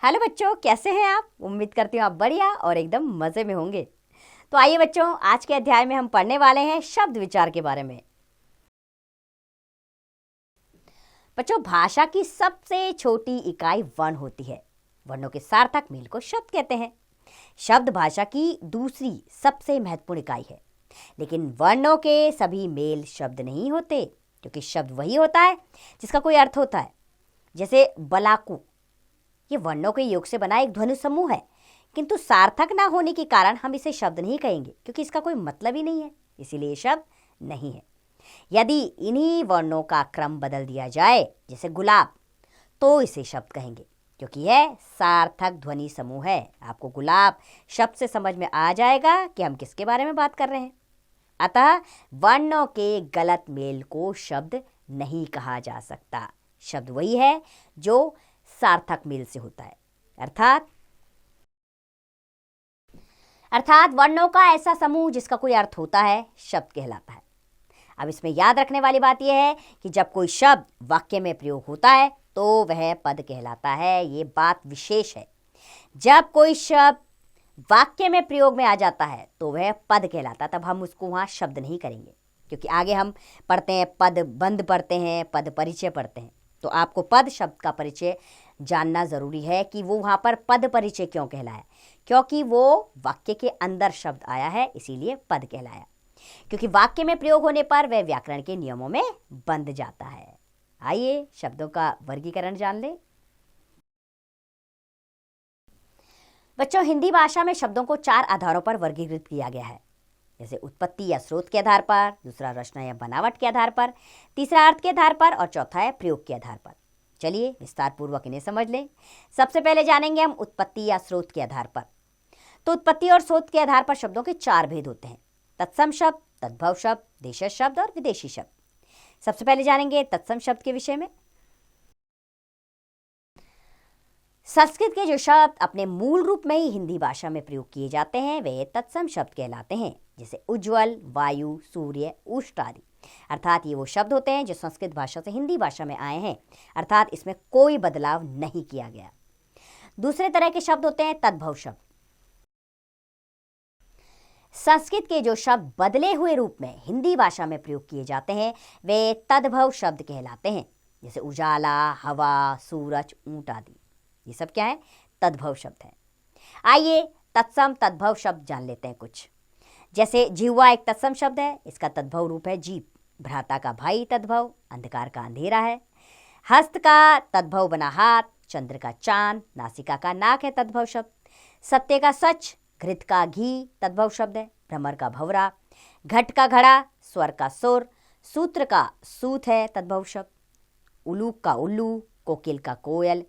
Hello बच्चों, कैसे हैं आप? उम्मीद करती हूँ आप बढ़िया और एकदम मज़े में होंगे। तो आइए बच्चों, आज के अध्याय में हम पढ़ने वाले हैं शब्द विचार के बारे में। बच्चों, भाषा की सबसे छोटी इकाई वर्ण होती है। वर्णों के सार्थक मेल को शब्द कहते हैं। शब्द भाषा की दूसरी सबसे महत्वपूर्ण इकाई है। लेकिन वर्णों के सभी मेल शब्द नहीं होते, क्योंकि शब्द वही होता है जिसका कोई अर्थ होता है। जैसे बलाकू, ये वर्णों के योग से बना एक ध्वनि समूह है, किंतु सार्थक ना होने के कारण हम इसे शब्द नहीं कहेंगे, क्योंकि इसका कोई मतलब ही नहीं है, इसीलिए शब्द नहीं है। यदि इन्हीं वर्णों का क्रम बदल दिया जाए, जैसे गुलाब, तो इसे शब्द कहेंगे, क्योंकि यह सार्थक ध्वनि समूह है। आपको गुलाब शब्द से समझ में आ जाएगा कि हम किसके बारे में बात कर रहे हैं। अतः वर्णों के गलत मेल को शब्द नहीं कहा जा सकता। शब्द वही है जो सार्थक मेल से होता है, अर्थात वर्णों का ऐसा समूह जिसका कोई अर्थ होता है शब्द कहलाता है। अब इसमें याद रखने वाली बात यह है कि जब कोई शब्द वाक्य में प्रयोग होता है तो वह पद कहलाता है। ये बात विशेष है। जब कोई शब्द वाक्य में प्रयोग में आ जाता है तो वह पद कहलाता है। तब हम उसको वहाँ शब्द नहीं करेंगे, क्योंकि आगे हम पढ़ते हैं पद बंध पढ़ते हैं, पद परिचय पढ़ते हैं। तो आपको पद शब्द का परिचय जानना ज़रूरी है कि वो वहाँ पर पद परिचय क्यों कहलाया, क्योंकि वो वाक्य के अंदर शब्द आया है, इसीलिए पद कहलाया। क्योंकि वाक्य में प्रयोग होने पर वह व्याकरण के नियमों में बंध जाता है। आइए शब्दों का वर्गीकरण जान लें। बच्चों, हिंदी भाषा में शब्दों को 4 आधारों पर वर्गीकृत किया गया है। जैसे उत्पत्ति या स्रोत के आधार पर, दूसरा रचना या बनावट के आधार पर, तीसरा अर्थ के आधार पर और चौथा है प्रयोग के आधार पर। चलिए विस्तार पूर्वक इन्हें समझ लें। सबसे पहले जानेंगे हम उत्पत्ति या स्रोत के आधार पर। तो उत्पत्ति और स्रोत के आधार पर शब्दों के 4 भेद होते हैं: तत्सम शब्द, तद्भव शब्द, देशज शब्द और विदेशी शब्द। सबसे पहले जानेंगे तत्सम शब्द के विषय में। संस्कृत के जो शब्द अपने मूल रूप में ही हिंदी भाषा में प्रयोग किए जाते हैं वे तत्सम शब्द कहलाते हैं। जैसे उज्ज्वल, वायु, सूर्य, उष्ट आदि। अर्थात ये वो शब्द होते हैं जो संस्कृत भाषा से हिंदी भाषा में आए हैं, अर्थात इसमें कोई बदलाव नहीं किया गया। दूसरे तरह के शब्द होते हैं तद्भव शब्द। संस्कृत के जो शब्द बदले हुए रूप में हिंदी भाषा में प्रयोग किए जाते हैं वे तद्भव शब्द कहलाते हैं। जैसे उजाला, हवा, सूरज, ऊंट आदि। ये सब क्या है? तद्भव शब्द है। आइए तत्सम तद्भव शब्द जान लेते हैं कुछ। जैसे जिह्वा एक तत्सम शब्द है, इसका तद्भव रूप है जीभ। भ्राता का भाई तद्भव, अंधकार का अंधेरा है। हस्त का तद्भव बना हाथ, चंद्र का चांद, नासिका का नाक है तद्भव शब्द। सत्य का सच, घृत का घी तद्भव शब्द है। भ्रमर का भंवरा, घट का घड़ा, स्वर का सुर, सूत्र का सूत है तद्भव शब्द। उलूक का उल्लू, कोकिल का कोयल,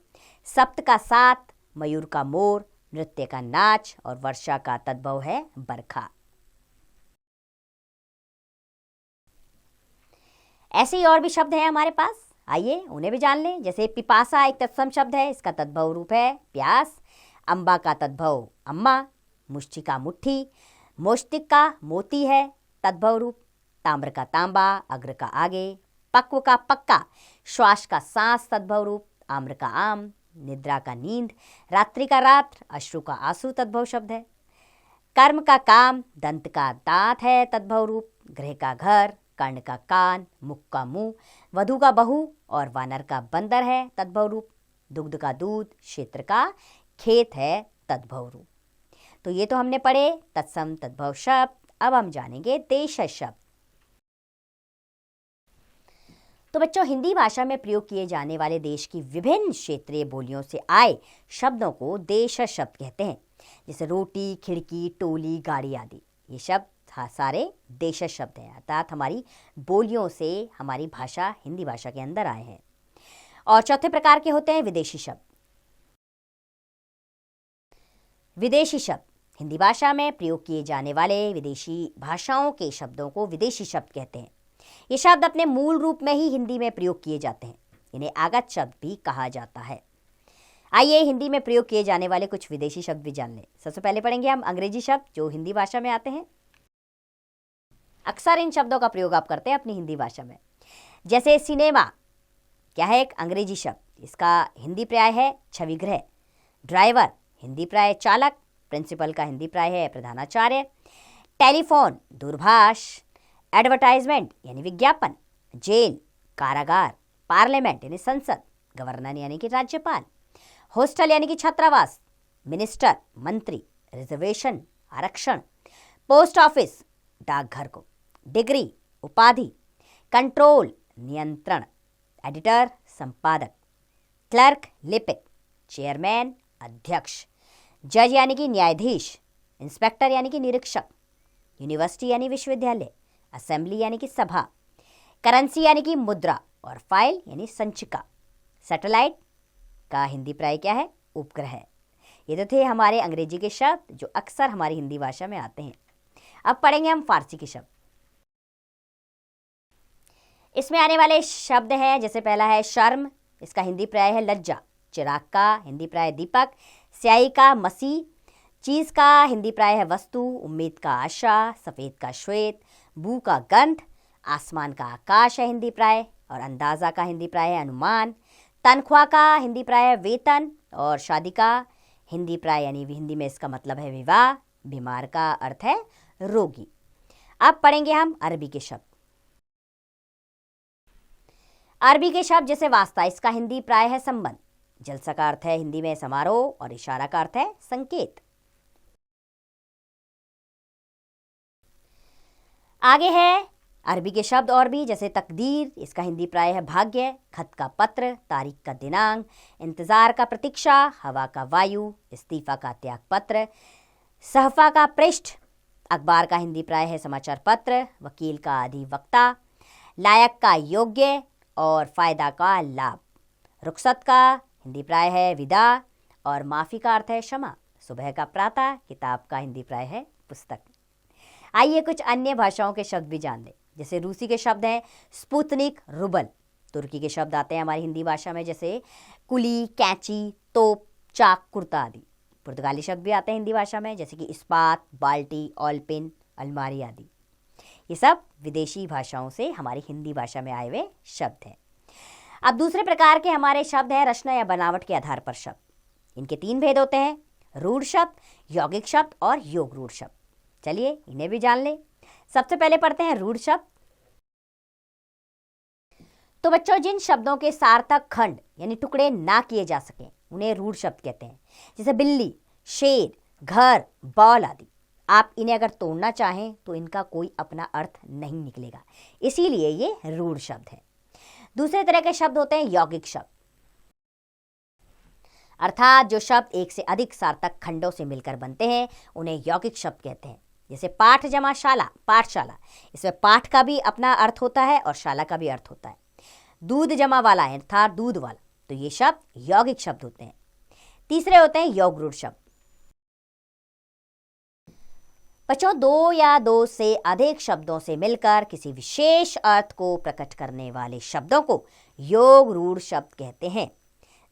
सप्त का सात, मयूर का मोर, नृत्य का नाच और वर्षा का तद्भव है बरखा। ऐसे ही और भी शब्द हैं हमारे पास, आइए उन्हें भी जान लें। जैसे पिपासा एक तत्सम शब्द है, इसका तद्भव रूप है प्यास। अंबा का तद्भव अम्मा, मुष्टि का मुट्ठी, मोष्टिक का मोती है तद्भव रूप। ताम्र का तांबा, अग्र का आगे, पक्व का पक्का, श्वास का सांस तद्भव रूप। आम्र का आम, निद्रा का नींद, रात्रि का रात्र, अश्रु का आंसू तद्भव शब्द है। कर्म का काम, दंत का दांत है तद्भव रूप। गृह का घर, कर्ण का कान, मुख का मुंह, वधु का बहू और वानर का बंदर है तद्भव रूप। दुग्ध का दूध, क्षेत्र का खेत है तद्भव रूप। तो ये तो हमने पढ़े तत्सम तद्भव शब्द। अब हम जानेंगे देशज शब्द। तो बच्चों, हिंदी भाषा में प्रयोग किए जाने वाले देश की विभिन्न क्षेत्रीय बोलियों से आए शब्दों को देशज शब्द कहते हैं। जैसे रोटी, खिड़की, टोली, गाड़ी आदि। ये शब्द सारे देशज शब्द हैं, अर्थात हमारी बोलियों से हमारी भाषा हिंदी भाषा के अंदर आए हैं। और चौथे प्रकार के होते हैं विदेशी शब्द। विदेशी शब्द हिंदी भाषा में प्रयोग किए जाने वाले विदेशी भाषाओं के शब्दों को विदेशी शब्द कहते हैं। ये शब्द अपने मूल रूप में ही हिंदी में प्रयोग किए जाते हैं। इन्हें आगत शब्द भी कहा जाता है। आइए हिंदी में प्रयोग किए जाने वाले कुछ विदेशी शब्द भी जान लें। सबसे पहले पढ़ेंगे हम अंग्रेजी शब्द जो हिंदी भाषा में आते हैं। अक्सर इन शब्दों का प्रयोग आप करते हैं अपनी हिंदी भाषा में। जैसे सिनेमा क्या है? एक अंग्रेजी शब्द, इसका हिंदी पर्याय है छविगृह। ड्राइवर हिंदी प्राय चालक, प्रिंसिपल का हिंदी प्राय है प्रधानाचार्य, टेलीफोन दूरभाष, एडवर्टाइजमेंट यानी विज्ञापन, जेल कारागार, पार्लियामेंट यानी संसद, गवर्नर यानी कि राज्यपाल, हॉस्टल यानी कि छात्रावास, मिनिस्टर मंत्री, रिजर्वेशन आरक्षण, पोस्ट ऑफिस डाकघर को, डिग्री उपाधि, कंट्रोल नियंत्रण, एडिटर संपादक, क्लर्क लिपिक, चेयरमैन अध्यक्ष, जज यानी कि न्यायाधीश, इंस्पेक्टर यानी कि निरीक्षक, यूनिवर्सिटी यानी विश्वविद्यालय, असेंबली यानी कि सभा, करेंसी यानी कि मुद्रा और फाइल यानी संचिका। सैटेलाइट का हिंदी प्राय क्या है? उपग्रह। ये तो थे हमारे अंग्रेजी के शब्द जो अक्सर हमारी हिंदी भाषा में आते हैं। अब पढ़ेंगे हम फारसी के शब्द। इसमें आने वाले शब्द हैं, जैसे पहला है शर्म, इसका हिंदी प्राय है लज्जा, चिराग का हिंदी प्राय दीपक, स्याही का मसी, चीज़ का हिंदी प्राय है वस्तु, उम्मीद का आशा, सफ़ेद का श्वेत, बू का गंध, आसमान का आकाश है हिंदी प्राय, और अंदाज़ा का हिंदी प्राय है अनुमान, तनख्वाह का हिंदी प्राय है वेतन, और शादी का हिंदी प्राय यानी हिंदी में इसका मतलब है विवाह, बीमार का अर्थ है रोगी। अब पढ़ेंगे हम अरबी के शब्द। अरबी के शब्द जैसे वास्ता, इसका हिंदी प्राय है संबंध, जलसा का अर्थ है हिंदी में समारोह, और इशारा का अर्थ है संकेत। आगे है अरबी के शब्द और भी, जैसे तकदीर, इसका हिंदी प्राय है भाग्य, खत का पत्र, तारीख का दिनांक, इंतजार का प्रतीक्षा, हवा का वायु, इस्तीफा का त्याग पत्र, सहफा का पृष्ठ, अखबार का हिंदी प्राय है समाचार पत्र, वकील का अधिवक्ता, लायक का योग्य, और फायदा का लाभ, रुखसत का हिंदी प्राय है विदा, और माफ़ी का अर्थ है क्षमा, सुबह का प्रातः, किताब का हिंदी प्राय है पुस्तक। आइए कुछ अन्य भाषाओं के शब्द भी जान लें। जैसे रूसी के शब्द हैं स्पुतनिक, रुबल। तुर्की के शब्द आते हैं हमारी हिंदी भाषा में, जैसे कुली, कैंची, तोप, चाक, कुर्ता आदि। पुर्तगाली शब्द भी आते हैं हिंदी भाषा में, जैसे कि इस्पात, बाल्टी, ऑलपिन, अलमारी आदि। ये सब विदेशी भाषाओं से हमारी हिंदी भाषा में आए हुए शब्द हैं। अब दूसरे प्रकार के हमारे शब्द हैं रचना या बनावट के आधार पर शब्द। इनके 3 भेद होते हैं, रूढ़ शब्द, यौगिक शब्द और योग रूढ़ शब्द। चलिए इन्हें भी जान लें। सबसे पहले पढ़ते हैं रूढ़ शब्द। तो बच्चों, जिन शब्दों के सार्थक खंड यानी टुकड़े ना किए जा सकें उन्हें रूढ़ शब्द कहते हैं, जैसे बिल्ली, शेर, घर, बॉल आदि। आप इन्हें अगर तोड़ना चाहें तो इनका कोई अपना अर्थ नहीं निकलेगा, इसीलिए ये रूढ़ शब्द है। दूसरे तरह के शब्द होते हैं यौगिक शब्द, अर्थात जो शब्द एक से अधिक सार्थक खंडों से मिलकर बनते हैं उन्हें यौगिक शब्द कहते हैं। जैसे पाठ जमा शाला, पाठशाला, इसमें पाठ का भी अपना अर्थ होता है और शाला का भी अर्थ होता है। दूध जमा वाला है अर्थात दूध वाला, तो ये शब्द यौगिक शब्द होते हैं। तीसरे होते हैं योग रूढ़ शब्द। बच्चों, 2 या 2 से अधिक शब्दों से मिलकर किसी विशेष अर्थ को प्रकट करने वाले शब्दों को योग रूढ़ शब्द कहते हैं।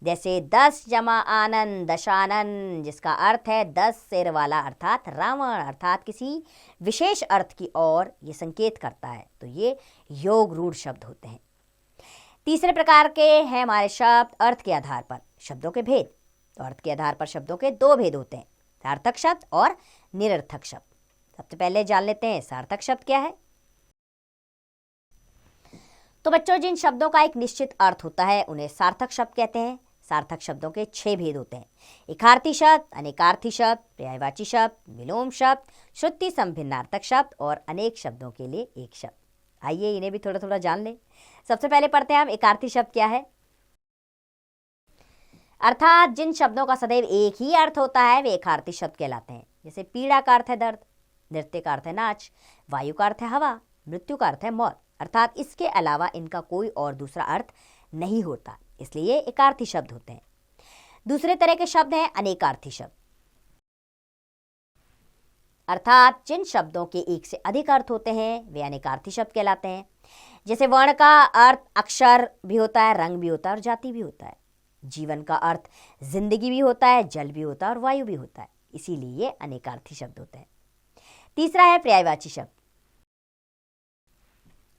जैसे 10 जमा आनंद, दशानन, जिसका अर्थ है 10 सिर वाला अर्थात रावण, अर्थात किसी विशेष अर्थ की ओर ये संकेत करता है, तो ये योग रूढ़ शब्द होते हैं। तीसरे प्रकार के हैं हमारे शब्द अर्थ के आधार पर शब्दों के भेद। तो अर्थ के आधार पर शब्दों के 2 भेद होते हैं, सार्थक शब्द और निरर्थक शब्द। सबसे पहले जान लेते हैं सार्थक शब्द क्या है। तो बच्चों, जिन शब्दों का एक निश्चित अर्थ होता है उन्हें सार्थक शब्द कहते हैं। सार्थक शब्दों के 6 भेद होते हैं, एकार्थी शब्द, अनेकार्थी शब्द, पर्यायवाची शब्द, विलोम शब्द, श्रुति संभिन्नार्थक शब्द और अनेक शब्दों के लिए एक शब्द। आइए इन्हें भी थोड़ा थोड़ा जान लें। सबसे पहले पढ़ते हैं हम एकार्थी शब्द क्या है। अर्थात जिन शब्दों का सदैव एक ही अर्थ होता है वे एकार्थी शब्द कहलाते हैं। जैसे पीड़ा का अर्थ है दर्द, नृत्य का अर्थ है नाच, वायु का अर्थ है हवा, मृत्यु का अर्थ है मौत, अर्थात इसके अलावा इनका कोई और दूसरा अर्थ नहीं होता, इसलिए एकार्थी शब्द होते हैं। दूसरे तरह के शब्द हैं अनेकार्थी शब्द, अर्थात जिन शब्दों के एक से अधिक अर्थ होते हैं वे अनेकार्थी शब्द कहलाते हैं। जैसे वर्ण का अर्थ अक्षर भी होता है, रंग भी होता है और जाति भी होता है। जीवन का अर्थ जिंदगी भी होता है, जल भी होता है और वायु भी होता है, इसीलिए ये अनेकार्थी शब्द होते हैं। तीसरा है पर्यायवाची शब्द,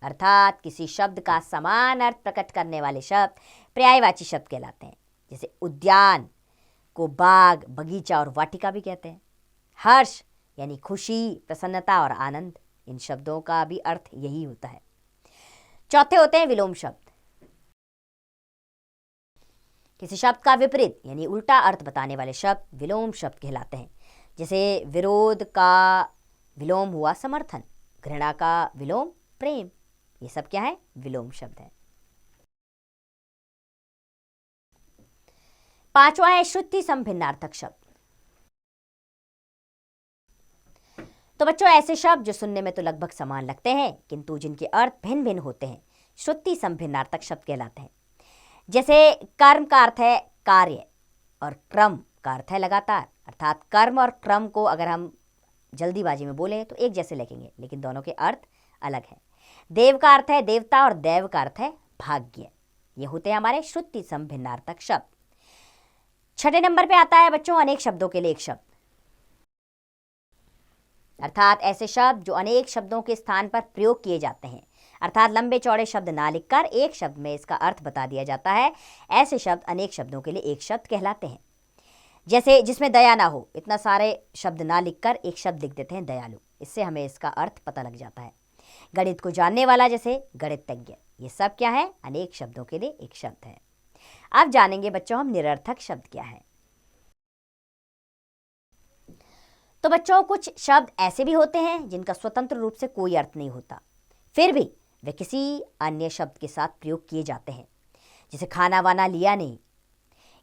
अर्थात किसी शब्द का समान अर्थ प्रकट करने वाले शब्द पर्यायवाची शब्द कहलाते हैं। जैसे उद्यान, को बाग, बगीचा और वाटिका भी कहते हैं। हर्ष यानी खुशी, प्रसन्नता और आनंद, इन शब्दों का भी अर्थ यही होता है। चौथे होते हैं विलोम शब्द। किसी शब्द का विपरीत यानी उल्टा अर्थ बताने वाले शब्द विलोम शब्द कहलाते हैं। जैसे विरोध का विलोम हुआ समर्थन, घृणा का विलोम प्रेम। ये सब क्या है? विलोम शब्द है। पांचवा है श्रुति संभिन्नार्थक शब्द। तो बच्चों, ऐसे शब्द जो सुनने में तो लगभग समान लगते हैं किंतु जिनके अर्थ भिन्न भिन्न होते हैं, श्रुति संभिन्नार्थक शब्द कहलाते हैं। जैसे कर्म का अर्थ है कार्य और क्रम का अर्थ है लगातार, अर्थात कर्म और क्रम को अगर हम जल्दीबाजी में बोलें तो एक जैसे लिखेंगे, लेकिन दोनों के अर्थ अलग हैं। देव का अर्थ है देवता और दैव का अर्थ है भाग्य। ये होते हैं हमारे श्रुति संभिन्नार्थक शब्द। छठे नंबर पे आता है बच्चों अनेक शब्दों के लिए एक शब्द, अर्थात ऐसे शब्द जो अनेक शब्दों के स्थान पर प्रयोग किए जाते हैं, अर्थात लंबे चौड़े शब्द ना लिखकर एक शब्द में इसका अर्थ बता दिया जाता है। ऐसे शब्द अनेक शब्दों के लिए एक शब्द कहलाते हैं। जैसे जिसमें दया ना हो, इतना सारे शब्द ना लिखकर एक शब्द लिख देते हैं दयालु, इससे हमें इसका अर्थ पता लग जाता है। गणित को जानने वाला, जैसे गणितज्ञ। ये सब क्या है? अनेक शब्दों के लिए एक शब्द है। अब जानेंगे बच्चों हम निरर्थक शब्द क्या है। तो बच्चों, कुछ शब्द ऐसे भी होते हैं जिनका स्वतंत्र रूप से कोई अर्थ नहीं होता, फिर भी वे किसी अन्य शब्द के साथ प्रयोग किए जाते हैं। जैसे खाना वाना लिया नहीं,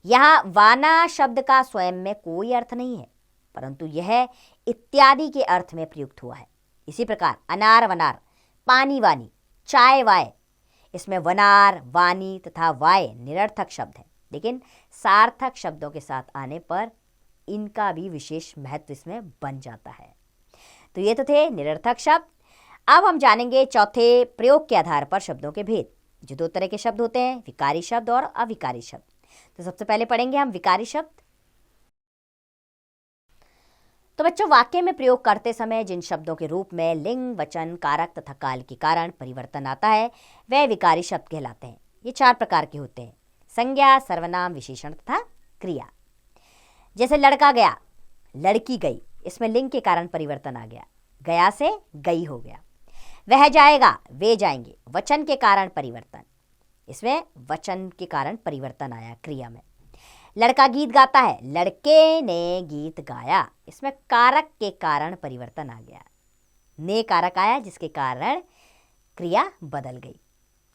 यहाँ वाना शब्द का स्वयं में कोई अर्थ नहीं है, परंतु यह इत्यादि के अर्थ में प्रयुक्त हुआ है। इसी प्रकार अनार वनार, पानी वानी, चाय वाय, इसमें वनार, वानी तथा वाय निरर्थक शब्द है, लेकिन सार्थक शब्दों के साथ आने पर इनका भी विशेष महत्व इसमें बन जाता है। तो ये तो थे निरर्थक शब्द। अब हम जानेंगे चौथे प्रयोग के आधार पर शब्दों के भेद। जो दो तरह के शब्द होते हैं, विकारी शब्द और अविकारी शब्द। तो सबसे पहले पढ़ेंगे हम विकारी शब्द। तो बच्चों, वाक्य में प्रयोग करते समय जिन शब्दों के रूप में लिंग, वचन, कारक तथा काल के कारण परिवर्तन आता है, वह विकारी शब्द कहलाते हैं। ये 4 प्रकार के होते हैं: संज्ञा, सर्वनाम, विशेषण तथा क्रिया। जैसे लड़का गया, लड़की गई, इसमें लिंग के कारण परिवर्तन आ गया, गया से गई हो गया। वह जाएगा, वे जाएंगे, वचन के कारण परिवर्तन, इसमें वचन के कारण परिवर्तन आया क्रिया में। लड़का गीत गाता है, लड़के ने गीत गाया, इसमें कारक के कारण परिवर्तन आ गया, ने कारक आया जिसके कारण क्रिया बदल गई।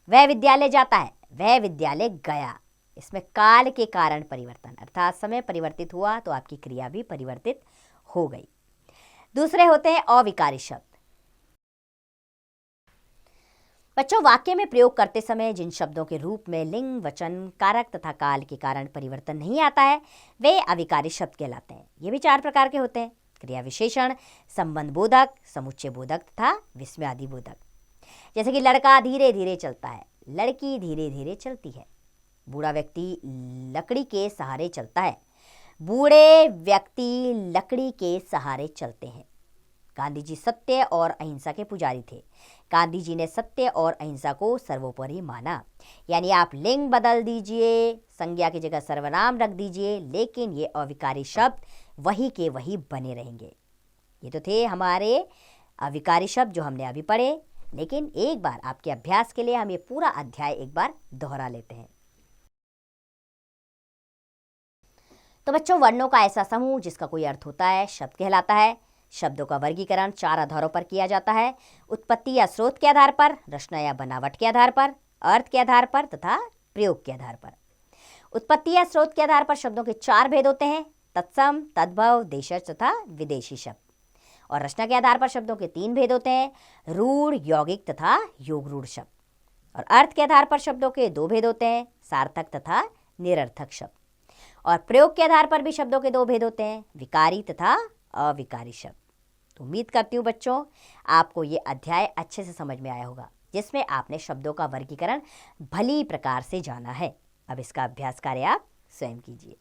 वह विद्यालय जाता है, वह विद्यालय गया, इसमें काल के कारण परिवर्तन, अर्थात समय परिवर्तित हुआ तो आपकी क्रिया भी परिवर्तित हो गई। दूसरे होते हैं अविकारी शब्द। बच्चों, वाक्य में प्रयोग करते समय जिन शब्दों के रूप में लिंग, वचन, कारक तथा काल के कारण परिवर्तन नहीं आता है, वे अविकारी शब्द कहलाते हैं। ये भी 4 प्रकार के होते हैं: क्रिया विशेषण, संबंध बोधक, समुच्चय बोधक तथा विस्मयादि बोधक। जैसे कि लड़का धीरे धीरे चलता है, लड़की धीरे धीरे चलती है। बूढ़ा व्यक्ति लकड़ी के सहारे चलता है, बूढ़े व्यक्ति लकड़ी के सहारे चलते हैं। गांधी जी सत्य और अहिंसा के पुजारी थे। गांधी जी ने सत्य और अहिंसा को सर्वोपरि माना। यानी आप लिंग बदल दीजिए, संज्ञा की जगह सर्वनाम रख दीजिए, लेकिन ये अविकारी शब्द वही के वही बने रहेंगे। ये तो थे हमारे अविकारी शब्द जो हमने अभी पढ़े, लेकिन एक बार आपके अभ्यास के लिए हम ये पूरा अध्याय एक बार दोहरा लेते हैं। तो बच्चों, वर्णों का ऐसा समूह जिसका कोई अर्थ होता है शब्द कहलाता है। शब्दों का वर्गीकरण 4 आधारों पर किया जाता है: उत्पत्ति या स्रोत के आधार पर, रचना या बनावट के आधार पर, अर्थ के आधार पर तथा प्रयोग के आधार पर। उत्पत्ति या स्रोत के आधार पर शब्दों के 4 भेद होते हैं: तत्सम, तद्भव, देशज तथा विदेशी शब्द। और रचना के आधार पर शब्दों के 3 भेद होते हैं: रूढ़, यौगिक तथा योगरूढ़ शब्द। और अर्थ के आधार पर शब्दों के 2 भेद होते हैं: सार्थक तथा निरर्थक शब्द। और प्रयोग के आधार पर भी शब्दों के 2 भेद होते हैं: विकारी तथा अविकारी शब्द। तो उम्मीद करती हूँ बच्चों आपको ये अध्याय अच्छे से समझ में आया होगा, जिसमें आपने शब्दों का वर्गीकरण भली प्रकार से जाना है। अब इसका अभ्यास कार्य आप स्वयं कीजिए।